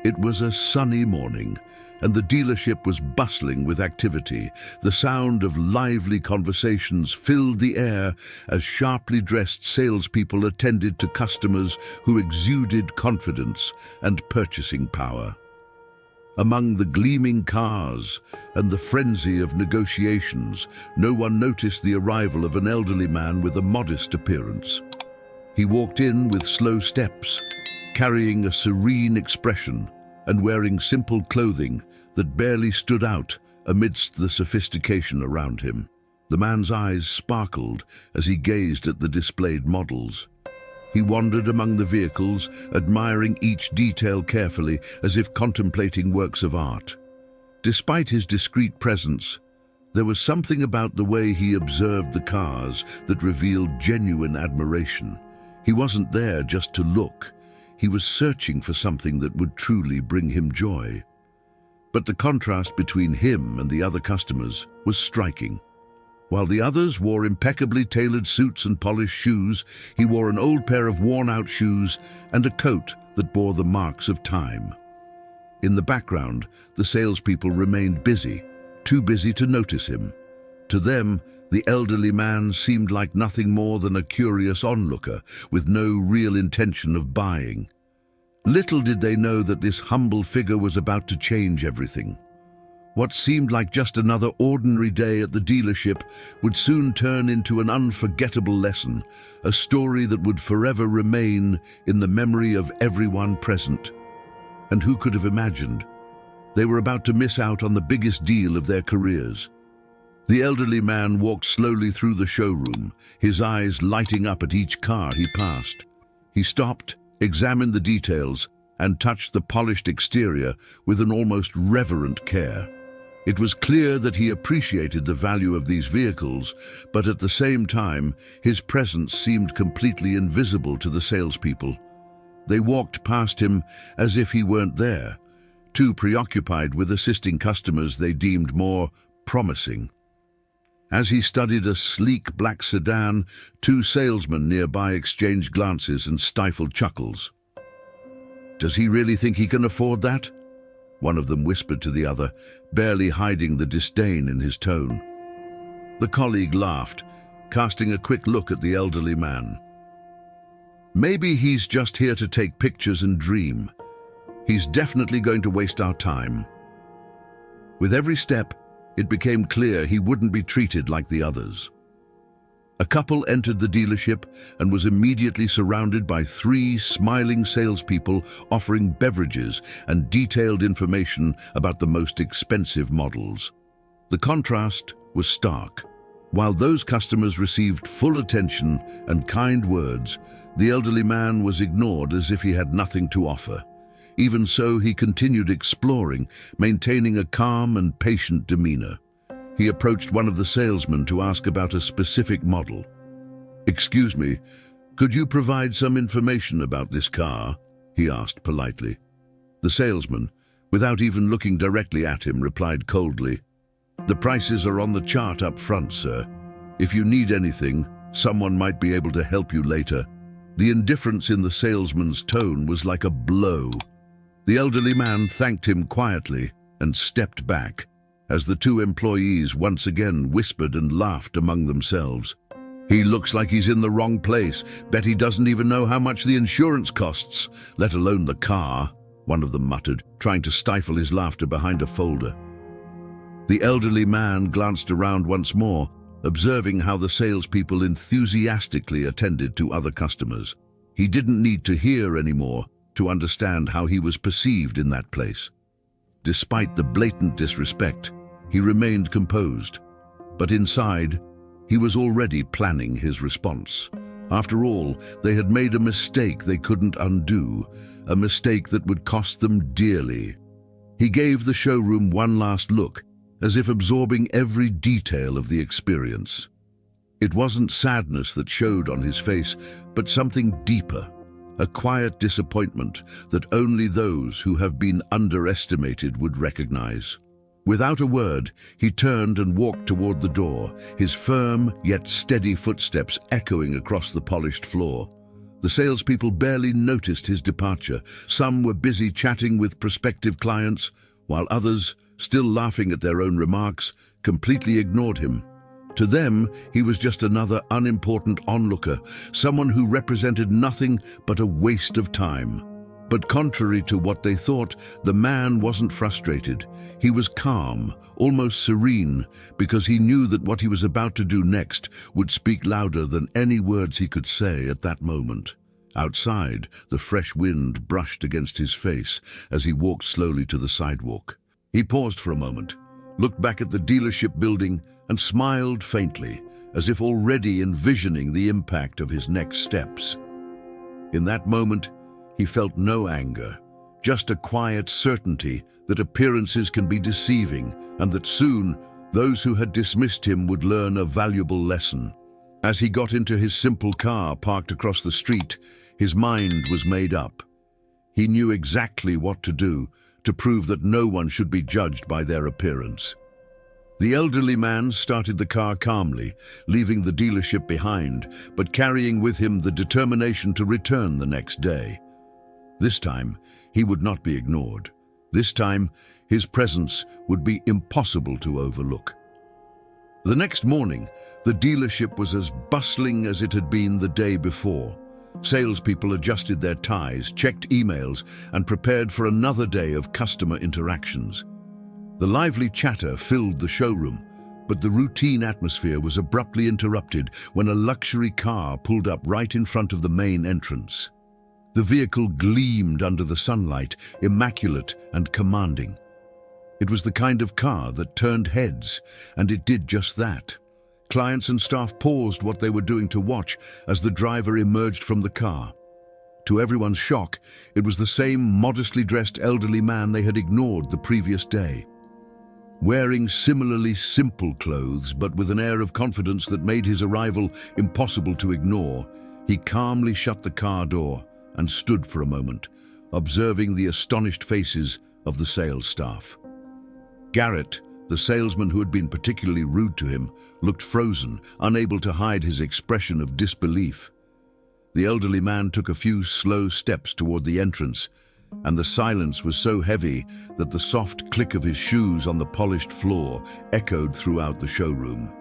It was a sunny morning, and the dealership was bustling with activity. The sound of lively conversations filled the air as sharply dressed salespeople attended to customers who exuded confidence and purchasing power. Among the gleaming cars and the frenzy of negotiations, no one noticed the arrival of an elderly man with a modest appearance. He walked in with slow steps, carrying a serene expression and wearing simple clothing that barely stood out amidst the sophistication around him. The man's eyes sparkled as he gazed at the displayed models. He wandered among the vehicles, admiring each detail carefully as if contemplating works of art. Despite his discreet presence, there was something about the way he observed the cars that revealed genuine admiration. He wasn't there just to look. He was searching for something that would truly bring him joy. But the contrast between him and the other customers was striking. While the others wore impeccably tailored suits and polished shoes, he wore an old pair of worn-out shoes and a coat that bore the marks of time. In the background, the salespeople remained busy, too busy to notice him. To them, the elderly man seemed like nothing more than a curious onlooker with no real intention of buying. Little did they know that this humble figure was about to change everything. What seemed like just another ordinary day at the dealership would soon turn into an unforgettable lesson, a story that would forever remain in the memory of everyone present. And who could have imagined? They were about to miss out on the biggest deal of their careers. The elderly man walked slowly through the showroom, his eyes lighting up at each car he passed. He stopped, examined the details, and touched the polished exterior with an almost reverent care. It was clear that he appreciated the value of these vehicles, but at the same time, his presence seemed completely invisible to the salespeople. They walked past him as if he weren't there, too preoccupied with assisting customers they deemed more promising. As he studied a sleek black sedan, two salesmen nearby exchanged glances and stifled chuckles. "Does he really think he can afford that?" one of them whispered to the other, barely hiding the disdain in his tone. The colleague laughed, casting a quick look at the elderly man. "Maybe he's just here to take pictures and dream. He's definitely going to waste our time." With every step, it became clear he wouldn't be treated like the others. A couple entered the dealership and was immediately surrounded by three smiling salespeople offering beverages and detailed information about the most expensive models. The contrast was stark. While those customers received full attention and kind words, the elderly man was ignored as if he had nothing to offer. Even so, he continued exploring, maintaining a calm and patient demeanor. He approached one of the salesmen to ask about a specific model. "Excuse me, could you provide some information about this car?" he asked politely. The salesman, without even looking directly at him, replied coldly, "The prices are on the chart up front, sir. If you need anything, someone might be able to help you later." The indifference in the salesman's tone was like a blow. The elderly man thanked him quietly and stepped back, as the two employees once again whispered and laughed among themselves. "He looks like he's in the wrong place. Bet he doesn't even know how much the insurance costs, let alone the car," one of them muttered, trying to stifle his laughter behind a folder. The elderly man glanced around once more, observing how the salespeople enthusiastically attended to other customers. He didn't need to hear anymore to understand how he was perceived in that place. Despite the blatant disrespect, he remained composed, but inside, he was already planning his response. After all, they had made a mistake they couldn't undo, a mistake that would cost them dearly. He gave the showroom one last look, as if absorbing every detail of the experience. It wasn't sadness that showed on his face, but something deeper, a quiet disappointment that only those who have been underestimated would recognize. Without a word, he turned and walked toward the door, his firm yet steady footsteps echoing across the polished floor. The salespeople barely noticed his departure. Some were busy chatting with prospective clients, while others, still laughing at their own remarks, completely ignored him. To them, he was just another unimportant onlooker, someone who represented nothing but a waste of time. But contrary to what they thought, the man wasn't frustrated. He was calm, almost serene, because he knew that what he was about to do next would speak louder than any words he could say at that moment. Outside, the fresh wind brushed against his face as he walked slowly to the sidewalk. He paused for a moment, looked back at the dealership building, and smiled faintly, as if already envisioning the impact of his next steps. In that moment, he felt no anger, just a quiet certainty that appearances can be deceiving and that soon those who had dismissed him would learn a valuable lesson. As he got into his simple car parked across the street, his mind was made up. He knew exactly what to do to prove that no one should be judged by their appearance. The elderly man started the car calmly, leaving the dealership behind, but carrying with him the determination to return the next day. This time, he would not be ignored. This time, his presence would be impossible to overlook. The next morning, the dealership was as bustling as it had been the day before. Salespeople adjusted their ties, checked emails, and prepared for another day of customer interactions. The lively chatter filled the showroom, but the routine atmosphere was abruptly interrupted when a luxury car pulled up right in front of the main entrance. The vehicle gleamed under the sunlight, immaculate and commanding. It was the kind of car that turned heads, and it did just that. Clients and staff paused what they were doing to watch as the driver emerged from the car. To everyone's shock, it was the same modestly dressed elderly man they had ignored the previous day. Wearing similarly simple clothes, but with an air of confidence that made his arrival impossible to ignore, he calmly shut the car door and stood for a moment, observing the astonished faces of the sales staff. Garrett, the salesman who had been particularly rude to him, looked frozen, unable to hide his expression of disbelief. The elderly man took a few slow steps toward the entrance, and the silence was so heavy that the soft click of his shoes on the polished floor echoed throughout the showroom.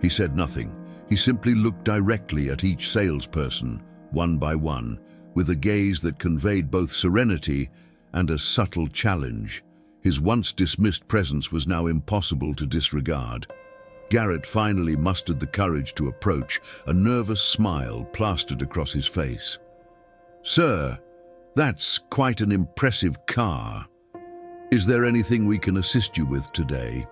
He said nothing. He simply looked directly at each salesperson, one by one, with a gaze that conveyed both serenity and a subtle challenge. His once dismissed presence was now impossible to disregard. Garrett finally mustered the courage to approach, a nervous smile plastered across his face. "Sir, that's quite an impressive car. Is there anything we can assist you with today?"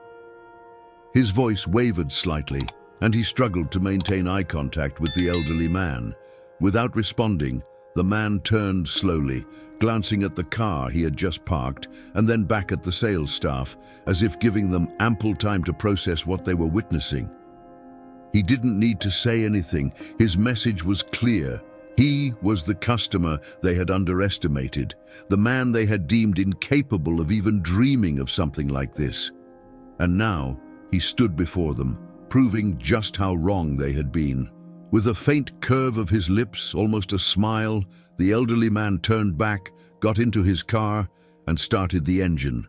His voice wavered slightly, and he struggled to maintain eye contact with the elderly man. Without responding, the man turned slowly, glancing at the car he had just parked and then back at the sales staff, as if giving them ample time to process what they were witnessing. He didn't need to say anything. His message was clear. He was the customer they had underestimated, the man they had deemed incapable of even dreaming of something like this. And now he stood before them, proving just how wrong they had been. With a faint curve of his lips, almost a smile, the elderly man turned back, got into his car, and started the engine.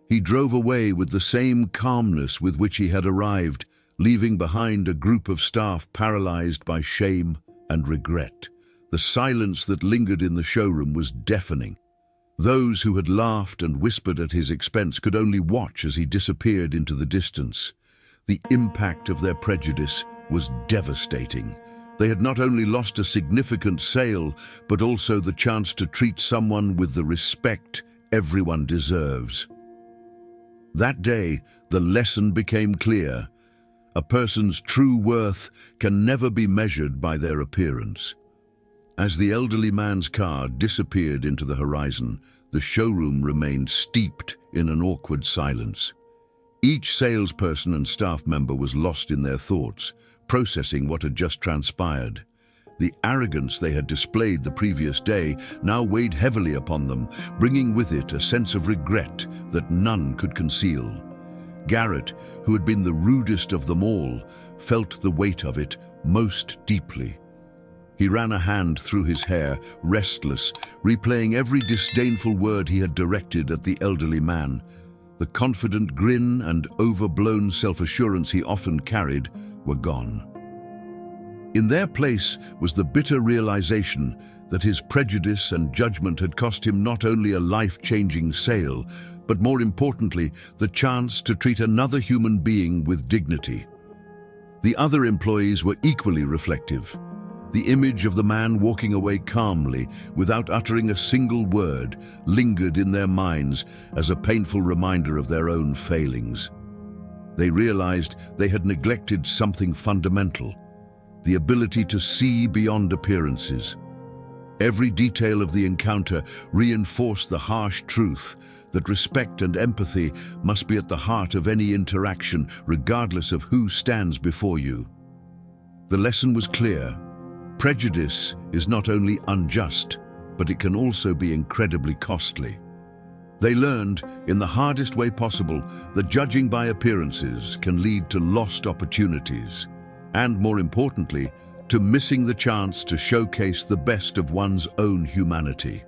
He drove away with the same calmness with which he had arrived, leaving behind a group of staff paralyzed by shame and regret. The silence that lingered in the showroom was deafening. Those who had laughed and whispered at his expense could only watch as he disappeared into the distance. The impact of their prejudice was devastating. They had not only lost a significant sale, but also the chance to treat someone with the respect everyone deserves. That day, the lesson became clear. A person's true worth can never be measured by their appearance. As the elderly man's car disappeared into the horizon, the showroom remained steeped in an awkward silence. Each salesperson and staff member was lost in their thoughts, processing what had just transpired. The arrogance they had displayed the previous day now weighed heavily upon them, bringing with it a sense of regret that none could conceal. Garrett, who had been the rudest of them all, felt the weight of it most deeply. He ran a hand through his hair, restless, replaying every disdainful word he had directed at the elderly man. The confident grin and overblown self-assurance he often carried were gone. In their place was the bitter realization that his prejudice and judgment had cost him not only a life-changing sale, but more importantly, the chance to treat another human being with dignity. The other employees were equally reflective. The image of the man walking away calmly, without uttering a single word, lingered in their minds as a painful reminder of their own failings. They realized they had neglected something fundamental: the ability to see beyond appearances. Every detail of the encounter reinforced the harsh truth that respect and empathy must be at the heart of any interaction, regardless of who stands before you. The lesson was clear. Prejudice is not only unjust, but it can also be incredibly costly. They learned, in the hardest way possible, that judging by appearances can lead to lost opportunities, and more importantly, to missing the chance to showcase the best of one's own humanity.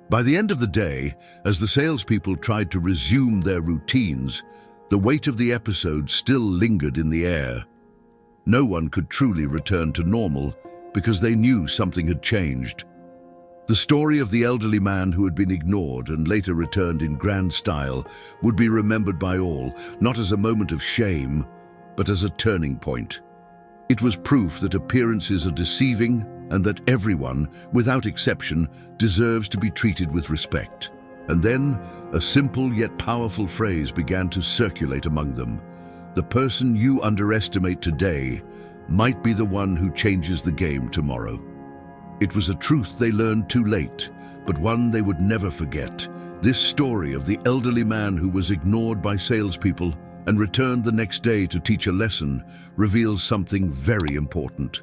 By the end of the day, as the salespeople tried to resume their routines, the weight of the episode still lingered in the air. No one could truly return to normal because they knew something had changed. The story of the elderly man who had been ignored and later returned in grand style would be remembered by all, not as a moment of shame, but as a turning point. It was proof that appearances are deceiving and that everyone, without exception, deserves to be treated with respect. And then, a simple yet powerful phrase began to circulate among them. The person you underestimate today might be the one who changes the game tomorrow. It was a truth they learned too late, but one they would never forget. This story of the elderly man who was ignored by salespeople and returned the next day to teach a lesson reveals something very important.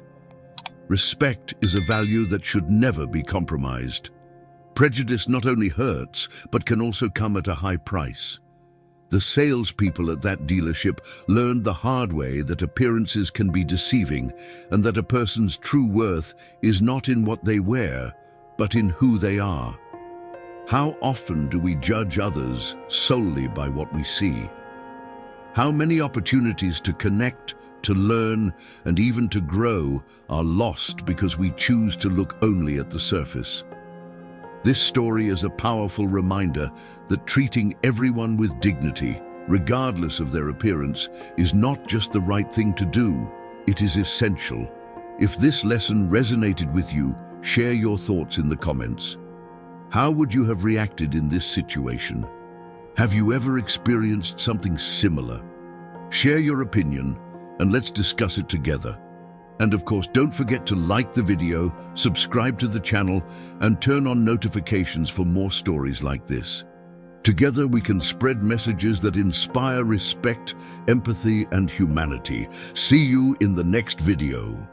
Respect is a value that should never be compromised. Prejudice not only hurts, but can also come at a high price. The salespeople at that dealership learned the hard way that appearances can be deceiving and that a person's true worth is not in what they wear, but in who they are. How often do we judge others solely by what we see? How many opportunities to connect, to learn, and even to grow are lost because we choose to look only at the surface? This story is a powerful reminder that treating everyone with dignity, regardless of their appearance, is not just the right thing to do, it is essential. If this lesson resonated with you, share your thoughts in the comments. How would you have reacted in this situation? Have you ever experienced something similar? Share your opinion and let's discuss it together. And of course, don't forget to like the video, subscribe to the channel, and turn on notifications for more stories like this. Together we can spread messages that inspire respect, empathy, and humanity. See you in the next video.